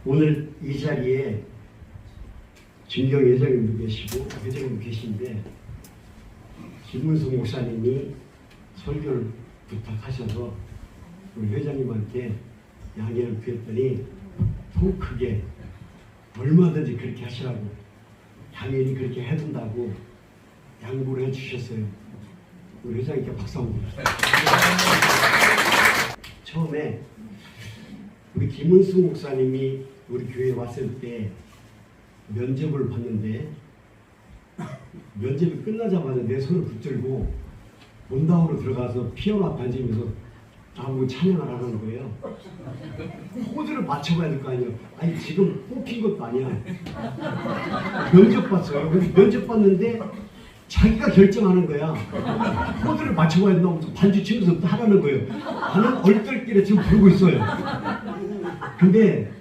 오늘 이 자리에 진경 회장님도 계시고 회장님도 계신데 김문수 목사님이 설교를 부탁하셔서 우리 회장님한테 양해를 구했더니 통 크게 얼마든지 그렇게 하시라고 당연히 그렇게 해준다고 양보를 해주셨어요. 우리 회장님께 박수 한번 드립니다. 처음에 우리 김은수 목사님이 우리 교회에 왔을 때 면접을 봤는데 면접이 끝나자마자 내 손을 붙들고 본당으로 들어가서 피아노 앞에 앉으면서 나보고 찬양을 하라는 거예요. 코드를 맞춰봐야 될 거 아니에요. 아니 지금 뽑힌 것도 아니야. 면접 봤어요. 면접 봤는데 자기가 결정하는 거야. 코드를 맞춰봐야 된다고 반주 치면서 하라는 거예요. 나는 얼떨결에 지금 부르고 있어요. 근데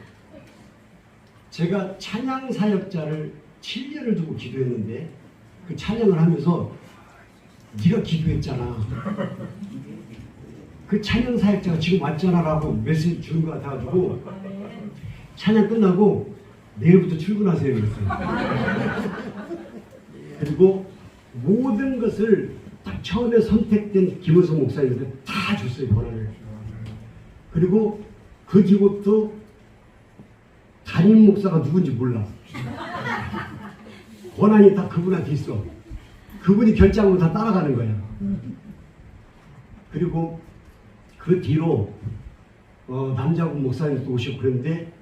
제가 찬양 사역자를 7년을 두고 기도했는데 그 찬양을 하면서 네가 기도했잖아. 그 찬양 사역자가 지금 왔잖아 라고 메시지 주는 것 같아가지고 찬양 끝나고 내일부터 출근하세요 그랬어요. 그리고 모든 것을 딱 처음에 선택된 김은성 목사님한테 다 줬어요. 권한을. 그리고 그 뒤부터 담임 목사가 누군지 몰라. 권한이 다 그분한테 있어. 그분이 결정하고 다 따라가는 거야. 그리고 그 뒤로 남자분 목사님도 오시고 그런데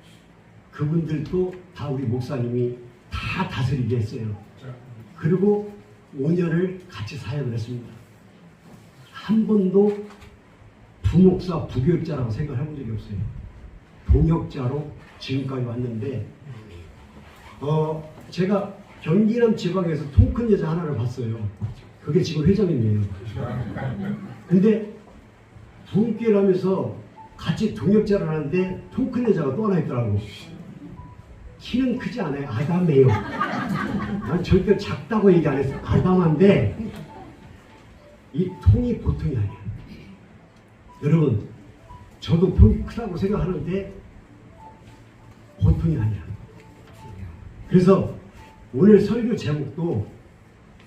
그분들도 다 우리 목사님이 다 다스리게 했어요. 그리고 5년을 같이 사역을 했습니다. 한 번도 부목사, 부교육자라고 생각해 본 적이 없어요. 동역자로 지금까지 왔는데 제가 경기남 지방에서 통 큰 여자 하나를 봤어요. 그게 지금 회장님이에요. 근데 부흥교회를 하면서 같이 동역자를 하는데 통 큰 여자가 또 하나 있더라고. 키는 크지 않아요. 아담해요. 난 절대 작다고 얘기 안 했어. 아담한데 이 통이 보통이 아니에요. 여러분 저도 통이 크다고 생각하는데 보통이 아니야. 그래서 오늘 설교 제목도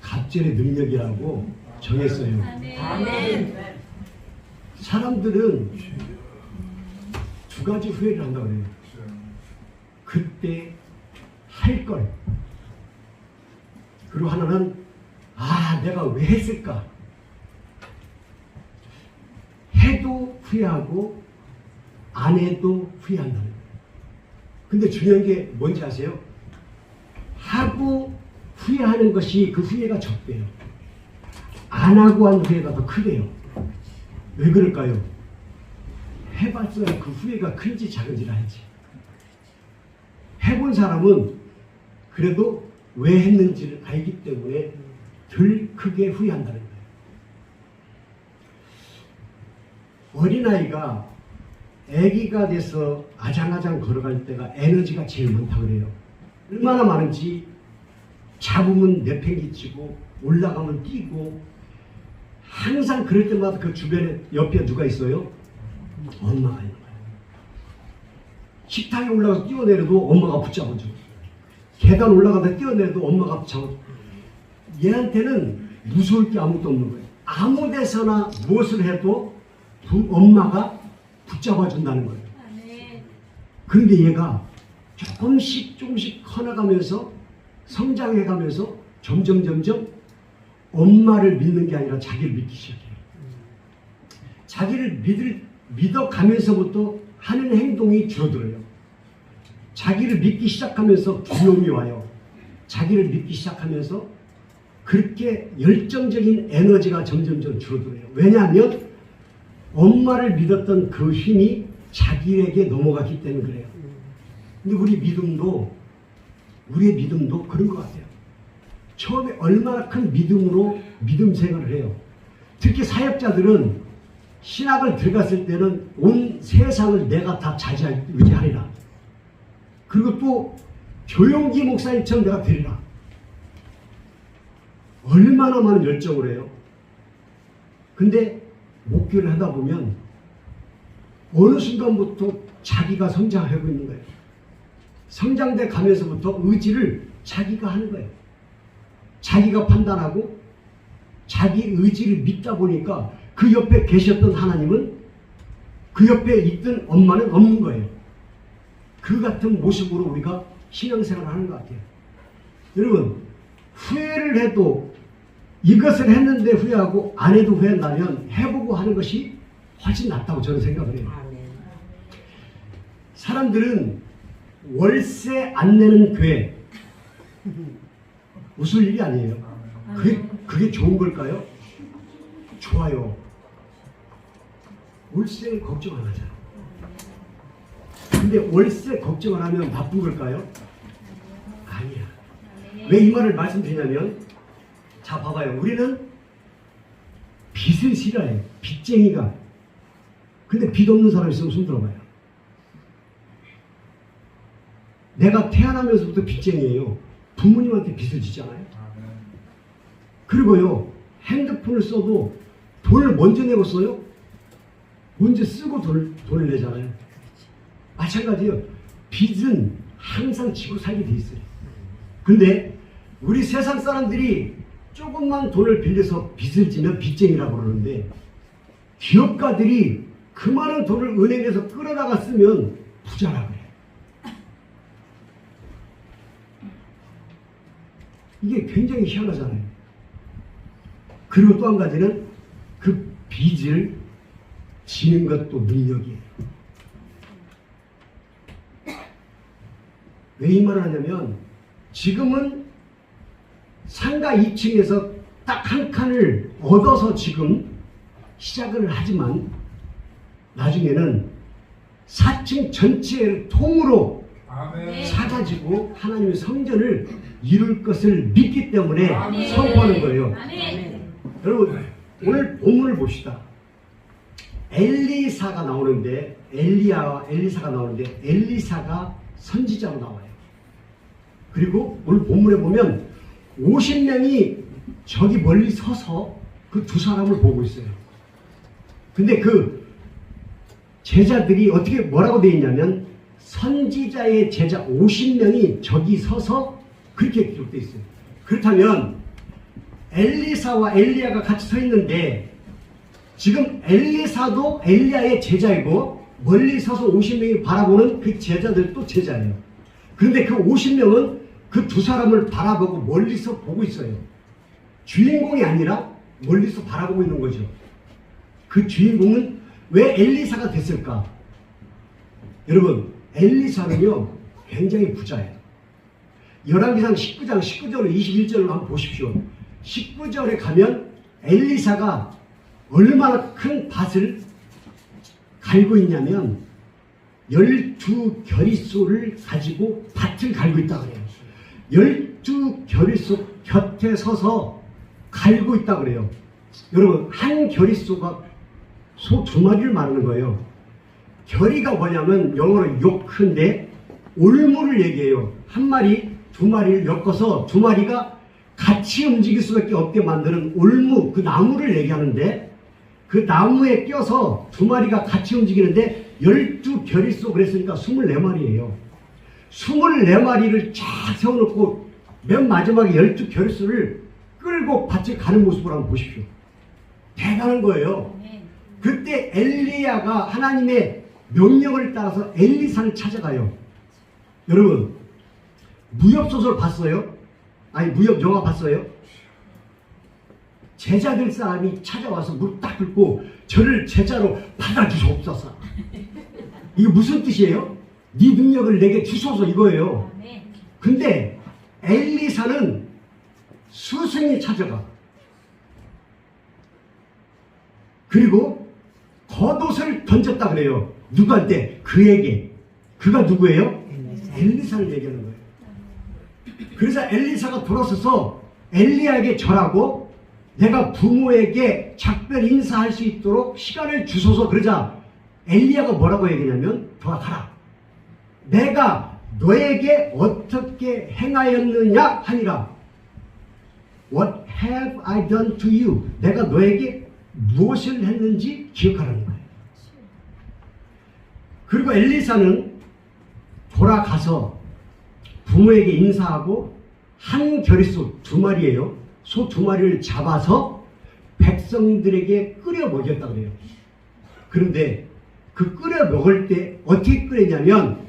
갑절의 능력이라고 정했어요. 아멘. 사람들은 두 가지 후회를 한다고 그래요. 그때 할 걸. 그리고 하나는 내가 왜 했을까. 해도 후회하고 안 해도 후회한다는 거예요. 근데 중요한 게 뭔지 아세요? 하고 후회하는 것이 그 후회가 적대요. 안 하고 한 후회가 더 크대요. 왜 그럴까요? 해봤어야 그 후회가 큰지 작은지를 알지. 해본 사람은 그래도 왜 했는지를 알기 때문에 덜 크게 후회한다는 거예요. 어린아이가 아기가 돼서 아장아장 걸어갈 때가 에너지가 제일 많다고 그래요. 얼마나 많은지 잡으면 내팽개치고 올라가면 뛰고 항상 그럴 때마다 그 주변에 옆에 누가 있어요? 엄마가 있는 거예요. 식탁에 올라가서 뛰어내려도 엄마가 붙잡아줘. 계단 올라가다 뛰어내려도 엄마가 붙잡아줘. 얘한테는 무서울 게 아무것도 없는 거예요. 아무 데서나 무엇을 해도 엄마가 붙잡아준다는 거예요. 그런데 얘가 조금씩 커나가면서 성장해가면서 점점 엄마를 믿는 게 아니라 자기를 믿기 시작해요. 자기를 믿어가면서부터 하는 행동이 줄어들어요. 자기를 믿기 시작하면서 두려움이 와요. 자기를 믿기 시작하면서 그렇게 열정적인 에너지가 점점 줄어들어요. 왜냐하면 엄마를 믿었던 그 힘이 자기에게 넘어갔기 때문에 그래요. 근데 우리의 믿음도 그런 것 같아요. 처음에 얼마나 큰 믿음으로 믿음 생활을 해요. 특히 사역자들은 신학을 들어갔을 때는 온 세상을 내가 다 의지하리라. 그리고 또 조용기 목사님처럼 내가 되리라. 얼마나 많은 열정을 해요. 근데 목표를 하다 보면 어느 순간부터 자기가 성장하고 있는 거예요. 성장돼 가면서부터 의지를 자기가 하는 거예요. 자기가 판단하고 자기 의지를 믿다 보니까 그 옆에 계셨던 하나님은 그 옆에 있던 엄마는 없는 거예요. 그 같은 모습으로 우리가 신앙생활을 하는 것 같아요. 여러분, 후회를 해도 이것을 했는데 후회하고 안 해도 후회한다면 해보고 하는 것이 훨씬 낫다고 저는 생각을 해요. 사람들은 월세 안 내는 교회 웃을 일이 아니에요. 그게 좋은 걸까요? 좋아요. 월세 걱정 안 하잖아. 근데 월세 걱정을 하면 나쁜 걸까요? 아니야. 왜 이 말을 말씀드리냐면, 자 봐봐요. 우리는 빚을 싫어해요. 빚쟁이가. 근데 빚 없는 사람 있으면 손 들어봐요. 내가 태어나면서부터 빚쟁이에요. 부모님한테 빚을 지잖아요. 그리고요, 핸드폰을 써도 돈을 먼저 내고 써요? 먼저 쓰고 돈을 내잖아요. 마찬가지예요. 빚은 항상 지고 살게 돼 있어요. 근데 우리 세상 사람들이 조금만 돈을 빌려서 빚을 지면 빚쟁이라고 그러는데, 기업가들이 그 많은 돈을 은행에서 끌어다가 쓰면 부자라고 해요. 이게 굉장히 희한하잖아요. 그리고 또 한 가지는 그 빚을 지는 것도 능력이에요. 왜 이 말을 하냐면, 지금은 상가 2층에서 딱 한 칸을 얻어서 지금 시작을 하지만 나중에는 4층 전체를 통으로 사가지고 하나님의 성전을 이룰 것을 믿기 때문에 선포하는 거예요. 여러분, 오늘 본문을 봅시다. 엘리사가 나오는데, 엘리사가 나오는데, 엘리사가 선지자로 나와요. 그리고 오늘 본문에 보면 50명이 저기 멀리 서서 그 두 사람을 보고 있어요. 근데 그 제자들이 어떻게 뭐라고 되어 있냐면, 선지자의 제자 50명이 저기 서서 그렇게 기록되어 있어요. 그렇다면 엘리사와 엘리야가 같이 서 있는데, 지금 엘리사도 엘리야의 제자이고 멀리 서서 50명이 바라보는 그 제자들도 제자예요. 그런데 그 50명은 그 두 사람을 바라보고 멀리서 보고 있어요. 주인공이 아니라 멀리서 바라보고 있는 거죠. 그 주인공은 왜 엘리사가 됐을까? 여러분, 엘리사는요 굉장히 부자예요. 열왕기상 19장 19절로 21절로 한번 보십시오. 19절에 가면 엘리사가 얼마나 큰 밭을 갈고 있냐면 12겨릿소를 가지고 밭을 갈고 있다고 해요. 12겨릿소 곁에 서서 갈고 있다고 그래요. 여러분, 한 겨릿소가 소 2마리를 말하는 거예요. 겨리가 뭐냐면 영어로 요크인데 올무를 얘기해요. 한 마리, 2마리를 엮어서 2마리가 같이 움직일 수밖에 없게 만드는 올무, 그 나무를 얘기하는데, 그 나무에 껴서 2마리가 같이 움직이는데 12겨릿소 그랬으니까 24마리예요. 24마리를 쫙 세워놓고 맨 마지막에 12겨릿소를 끌고 밭을 가는 모습을 한번 보십시오. 대단한 거예요. 그때 엘리야가 하나님의 명령을 따라서 엘리사를 찾아가요. 여러분, 무협소설 봤어요? 아니, 무협 영화 봤어요? 제자들 사람이 찾아와서 무릎 딱 꿇고 저를 제자로 받아주시옵소서. 이게 무슨 뜻이에요? 네 능력을 내게 주소서, 이거예요. 근데 엘리사는 스승이 찾아가. 그리고 겉옷을 던졌다 그래요. 누구한테? 그에게. 그가 누구예요? 엘리사를 얘기하는 거예요. 그래서 엘리사가 돌아서서 엘리야에게 절하고, 내가 부모에게 작별 인사할 수 있도록 시간을 주소서. 그러자 엘리야가 뭐라고 얘기냐면, 돌아가라. 내가 너에게 어떻게 행하였느냐 하니라. What have I done to you? 내가 너에게 무엇을 했는지 기억하라는 거예요. 그리고 엘리사는 돌아가서 부모에게 인사하고 한 겨릿소 2마리예요. 소 2마리를 잡아서 백성들에게 끓여 먹였다고 그래요. 그런데 그 끓여 먹을 때 어떻게 끓였냐면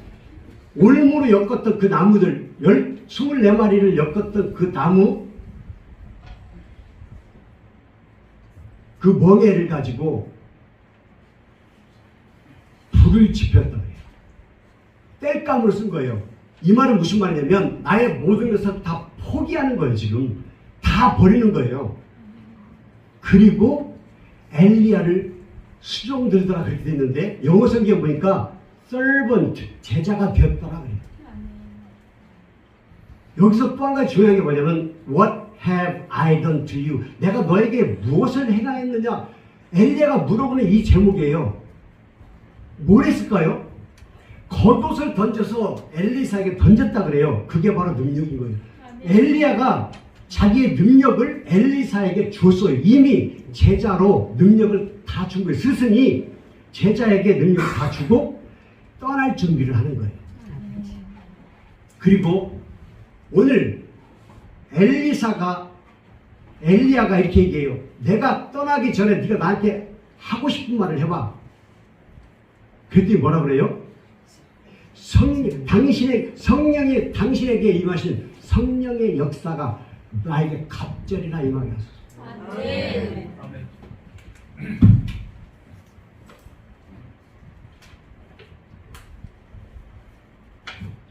올무로 엮었던 그 나무들 24마리를 엮었던 그 나무 그 멍에를 가지고 불을 지폈다고 해요. 땔감으로 쓴 거예요. 이 말은 무슨 말이냐면 나의 모든 것을 다 포기하는 거예요. 지금 다 버리는 거예요. 그리고 엘리야를 수종들더라 그렇게 됐는데 영어 성경 보니까 servant, 제자가 되었더라 그래요. 여기서 또 한 가지 중요한 게 뭐냐면 What have I done to you? 내가 너에게 무엇을 행하였느냐? 엘리야가 물어보는 이 제목이에요. 뭘 했을까요? 겉옷을 던져서 엘리사에게 던졌다 그래요. 그게 바로 능력인 거예요. 엘리야가 자기의 능력을 엘리사에게 줬어요. 이미 제자로 능력을 다 준 거예요. 스승이 제자에게 능력을 다 주고 떠날 준비를 하는 거예요. 그리고 오늘 엘리야가 이렇게 얘기해요. 내가 떠나기 전에 네가 나한테 하고 싶은 말을 해봐. 그랬더니 뭐라 그래요? 성령이 당신에게 임하신 성령의 역사가 나에게 갑절이나 임하게 하소서. 아멘.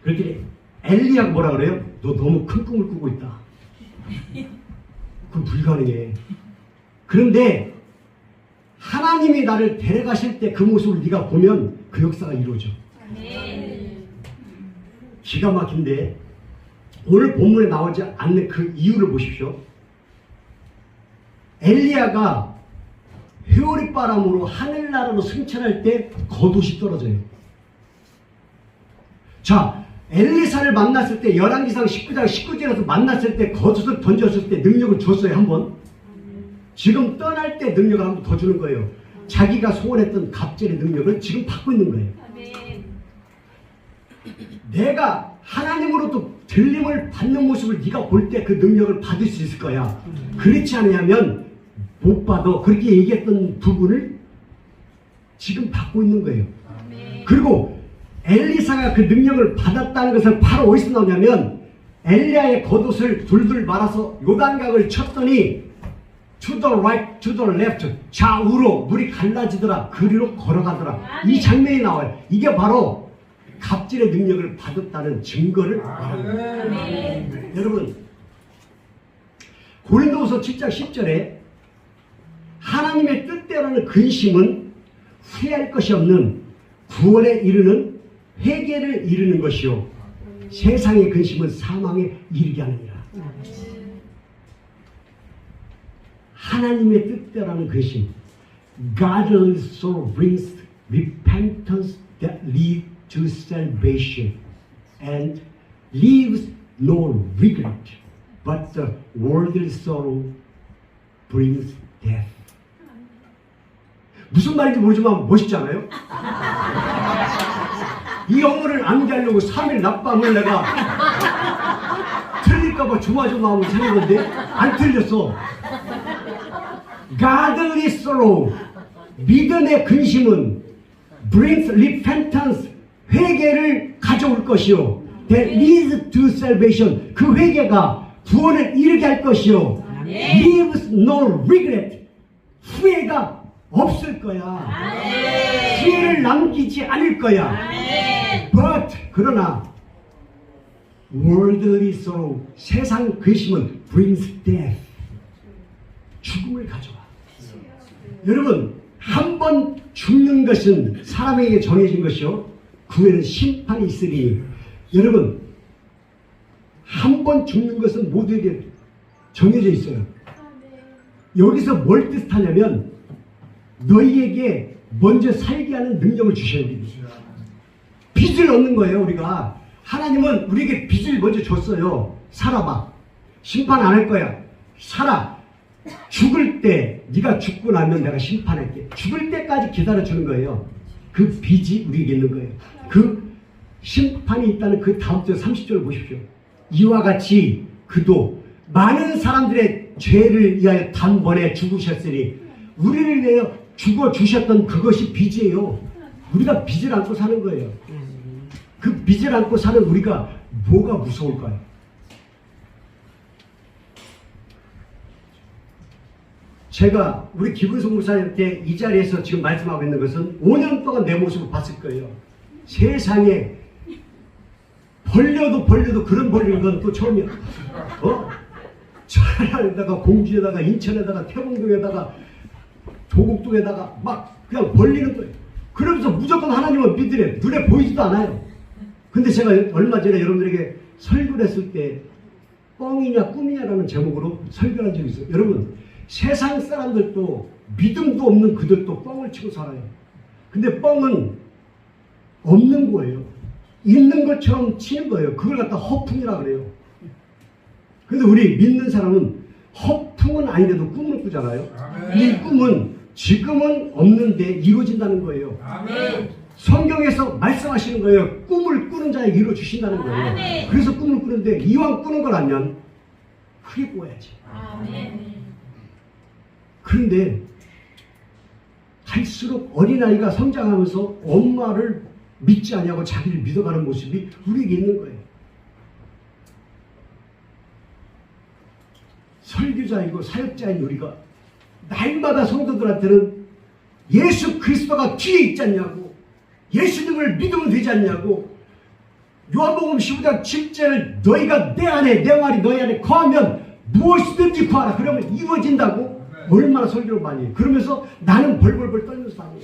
그랬더니 엘리야가 뭐라 그래요? 너 너무 큰 꿈을 꾸고 있다. 그건 불가능해. 그런데 하나님이 나를 데려가실 때 그 모습을 네가 보면 그 역사가 이루어져. 기가 막힌데 오늘 본문에 나오지 않는 그 이유를 보십시오. 엘리야가 회오리 바람으로 하늘나라로 승천할 때 겉옷이 떨어져요. 자, 엘리사를 만났을 때 열왕기상 19장 19절에서 만났을 때 겉옷을 던졌을 때 능력을 줬어요. 한번. 지금 떠날 때 능력을 한번 더 주는 거예요. 자기가 소원했던 갑절의 능력을 지금 받고 있는 거예요. 내가 하나님으로부터 들림을 받는 모습을 네가 볼 때 그 능력을 받을 수 있을 거야. 그렇지 않으면 못 받아. 그렇게 얘기했던 부분을 지금 받고 있는 거예요. 그리고 엘리사가 그 능력을 받았다는 것을 바로 어디서 나오냐면 엘리야의 겉옷을 둘둘 말아서 요단강을 쳤더니 to the right, to the left, 좌우로 물이 갈라지더라. 그리로 걸어가더라. 이 장면이 나와요. 이게 바로 갑질의 능력을 받았다는 증거를 말합니다. 여러분, 고린도후서 7장 10절에 하나님의 뜻대로는 근심은 후회할 것이 없는 구원에 이르는 회개를 이루는 것이요 세상의 근심은 사망에 이르게 하느니라. 하나님의 뜻대로는 근심, Godly sorrow brings repentance that leads to salvation and leaves no regret, but the worldly sorrow brings death. 무슨 말인지 모르지만 멋있잖아요? 이 영어를 암기하려고 3일 낮밤을 내가 틀릴까봐 조마조마하고 생겼는데 안 틀렸어. Godly sorrow, 믿음의 근심은 brings repentance, 회개를 가져올 것이요. That leads to salvation, 그 회개가 구원을 이르게 할 것이요. Leaves no regret, 후회가 없을 거야. 후회를 남기지 않을 거야. But 그러나 worldly sorrow, 세상 근심은 brings death, 죽음을 가져와. 여러분, 한 번 죽는 것은 사람에게 정해진 것이요 그 후에는 심판이 있으니, 여러분, 한 번 죽는 것은 모두에게 정해져 있어요. 여기서 뭘 뜻하냐면 너희에게 먼저 살게 하는 능력을 주셔야 돼요. 빚을 얻는 거예요. 우리가 하나님은 우리에게 빚을 먼저 줬어요. 살아봐. 심판 안 할 거야. 살아. 죽을 때 네가 죽고 나면 내가 심판할게. 죽을 때까지 기다려주는 거예요. 그 빚이 우리에게 있는 거예요. 그 심판이 있다는 그 다음 절 30절을 보십시오. 이와 같이 그도 많은 사람들의 죄를 위하여 단번에 죽으셨으니 우리를 위하여 죽어주셨던 그것이 빚이에요. 우리가 빚을 안고 사는 거예요. 그 빚을 안고 사는 우리가 뭐가 무서울까요? 제가 우리 김은숙 목사님한테 이 자리에서 지금 말씀하고 있는 것은 5년 동안 내 모습을 봤을 거예요. 세상에 벌려도 그런 벌리는 건 또 처음이야. 천안에다가 공주에다가 인천에다가 태봉동에다가 조국동에다가 막 그냥 벌리는 거예요. 그러면서 무조건 하나님은 믿으래. 눈에 보이지도 않아요. 근데 제가 얼마 전에 여러분들에게 설교를 했을 때 뻥이냐 꿈이냐라는 제목으로 설교를 한 적이 있어요. 여러분, 세상 사람들도 믿음도 없는 그들도 뻥을 치고 살아요. 근데 뻥은 없는 거예요. 있는 것처럼 치는 거예요. 그걸 갖다 허풍이라 그래요. 근데 우리 믿는 사람은 허풍은 아닌데도 꿈을 꾸잖아요. 아멘. 이 꿈은 지금은 없는데 이루어진다는 거예요. 아멘. 성경에서 말씀하시는 거예요. 꿈을 꾸는 자에게 이루어주신다는 거예요. 아멘. 그래서 꿈을 꾸는데 이왕 꾸는 거라면 크게 꿔야지. 아멘. 그런데 갈수록 어린아이가 성장하면서 엄마를 믿지 않냐고 자기를 믿어가는 모습이 우리에게 있는 거예요. 설교자이고 사역자인 우리가 날마다 성도들한테는 예수 그리스도가 뒤에 있지 않냐고, 예수님을 믿으면 되지 않냐고, 요한복음 15장 7절 너희가 내 안에 내 말이 너희 안에 거하면 무엇이든지 구하라. 그러면 이루어진다고. 얼마나 설교를 많이 해요. 그러면서 나는 벌벌벌 떨면서 다녀요.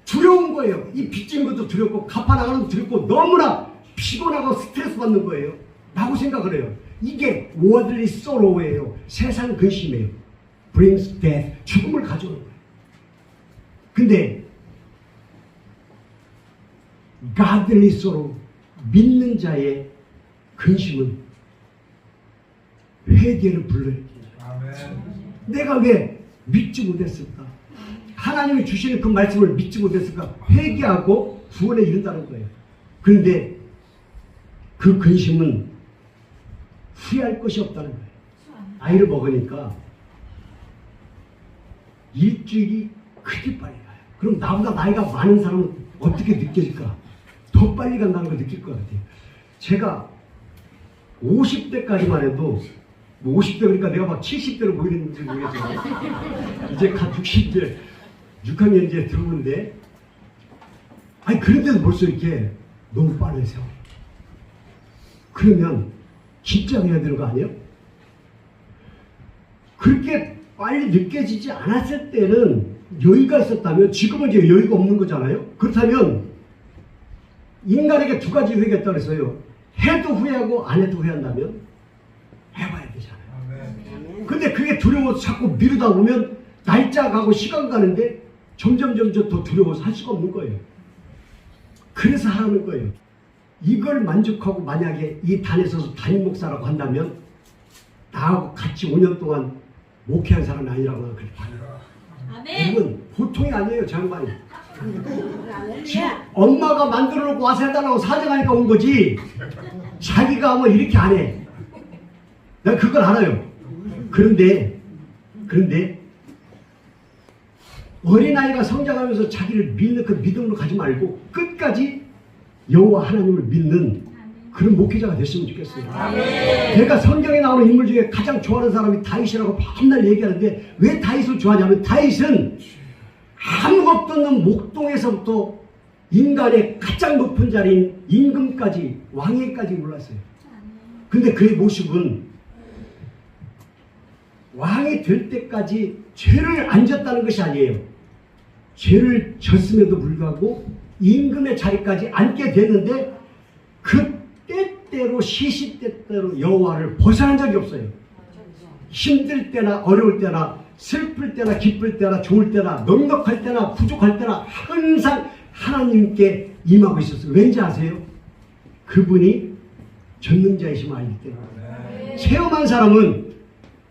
두려운 거예요. 이 빚진 것도 두렵고 갚아나가는 것도 두렵고 너무나 피곤하고 스트레스 받는 거예요. 라고 생각을 해요. 이게 worldly sorrow예요. 세상 근심이에요. brings death. 죽음을 가져오는 거예요. 근데 godly sorrow, 믿는 자의 근심은 회개를 불러요. 내가 왜 믿지 못했을까? 하나님이 주시는 그 말씀을 믿지 못했을까? 회개하고 구원에 이른다는 거예요. 그런데 그 근심은 후회할 것이 없다는 거예요. 아이를 먹으니까 일주일이 그렇게 빨리 가요. 그럼 나보다 나이가 많은 사람은 어떻게 느껴질까? 더 빨리 간다는 걸 느낄 것 같아요. 제가 50대까지만 해도 50대 그러니까 내가 막 70대로 보이는지 모르겠지만 이제 갓 60대 6학년제 들어오는데 아니 그런데도 벌써 이렇게 너무 빠른 세월. 그러면 진짜 해야 되는 거 아니에요? 그렇게 빨리 느껴지지 않았을 때는 여유가 있었다면 지금은 이제 여유가 없는 거잖아요. 그렇다면 인간에게 두 가지 회개가 있다고 했어요. 해도 후회하고 안 해도 후회한다면 해봐야 되잖아요. 근데 그게 두려워서 자꾸 미루다 보면 날짜 가고 시간 가는데 점점 더 두려워서 할 수가 없는 거예요. 그래서 하라는 거예요. 이걸 만족하고 만약에 이 단에 서서 담임 목사라고 한다면 나하고 같이 5년 동안 목회한 사람이 아니라고 그렇게 봐요. 여러분 보통이 아니에요. 저 양반이. 지금 엄마가 만들어 놓고 와서 해달라고 사정하니까 온 거지 자기가 뭐 이렇게 안 해. 내가 그걸 알아요. 그런데 어린아이가 성장하면서 자기를 믿는 그 믿음으로 가지 말고 끝까지 여호와 하나님을 믿는 그런 목회자가 됐으면 좋겠어요. 내가 성경에 나오는 인물 중에 가장 좋아하는 사람이 다윗이라고 맨날 얘기하는데 왜 다윗을 좋아하냐면 다윗은 아무것도 없는 목동에서부터 인간의 가장 높은 자리인 임금까지 왕위까지 올랐어요. 근데 그의 모습은 왕이 될 때까지 죄를 안 졌다는 것이 아니에요. 죄를 졌음에도 불구하고 임금의 자리까지 앉게 됐는데 그 때때로 시시때때로 여호와를 벗어난 적이 없어요. 힘들 때나 어려울 때나 슬플 때나 기쁠 때나 좋을 때나 넉넉할 때나 부족할 때나 항상 하나님께 임하고 있었어요. 왠지 아세요? 그분이 전능자이심을 알기 때문에. 체험한 사람은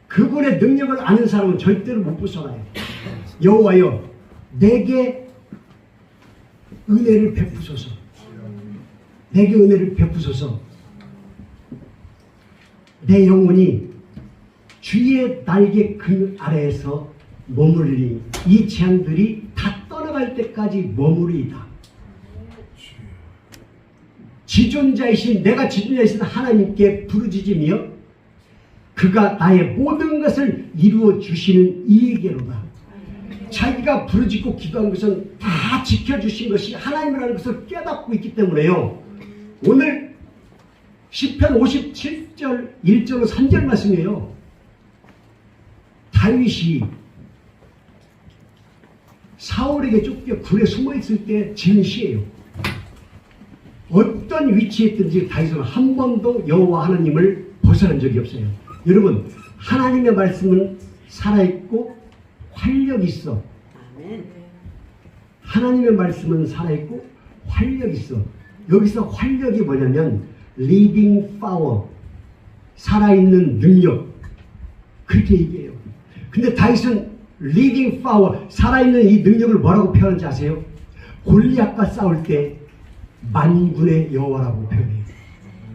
그분의 능력을 아는 사람은 절대로 못 벗어나요. 여호와여 내게 은혜를 베푸소서. 내게 은혜를 베푸소서. 내 영혼이 주의 날개 그 아래에서 머무르니 이 재앙들이 다 떠나갈 때까지 머무르이다. 지존자이신 내가 지존자이신 하나님께 부르짖으며 그가 나의 모든 것을 이루어 주시는 이에게로다. 자기가 부르짖고 기도한 것은 다 지켜주신 것이 하나님이라는 것을 깨닫고 있기 때문에요. 오늘 시편 57절 1절로 3절 말씀이에요. 다윗이 사울에게 쫓겨 굴에 숨어있을 때 지은 시예요. 어떤 위치에 있든지 다윗은 한 번도 여호와 하나님을 벗어난 적이 없어요. 여러분, 하나님의 말씀은 살아있고 활력이 있어. 하나님의 말씀은 살아있고 활력이 있어. 여기서 활력이 뭐냐면 living power, 살아있는 능력, 그렇게 얘기해요. 근데 다윗은 living power, 살아있는 이 능력을 뭐라고 표현하는지 아세요? 골리앗과 싸울 때 만군의 여호와라고 표현해요.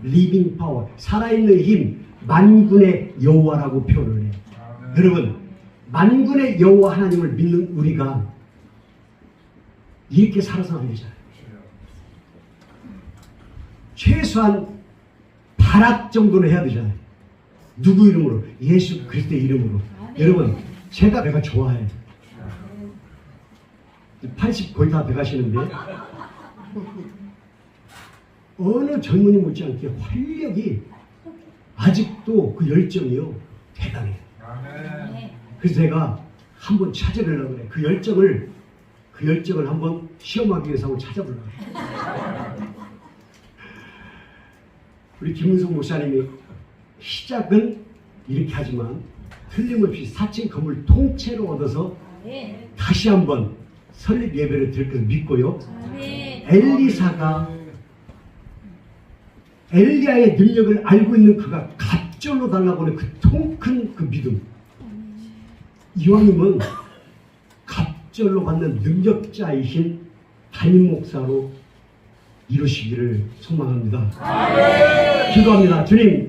living power, 살아있는 힘, 만군의 여호와라고 표현을 해요. 여러분, 만군의 여호와 하나님을 믿는 우리가 이렇게 살아서 안 되잖아요. 최소한 발악 정도는 해야 되잖아요. 누구 이름으로? 예수 그리스도의 이름으로. 여러분, 제가 배가 좋아해요. 80 거의 다 돼가시는데 어느 젊은이 못지않게 활력이 아직도 그 열정이요 대단해요. 그래서 제가 한번 찾아보려고 그래. 그 열정을 한번 시험하기 위해서 한번 찾아보려고 그래. 우리 김은성 목사님이 시작은 이렇게 하지만 틀림없이 4층 건물 통째로 얻어서 다시 한번 설립 예배를 드릴 것을 믿고요. 엘리사가 엘리야의 능력을 알고 있는 그가 갑절로 달라고 하는 그 통 큰 그 믿음, 이왕이면 갑절로 받는 능력자이신 담임 목사로 이루시기를 소망합니다. 기도합니다. 주님,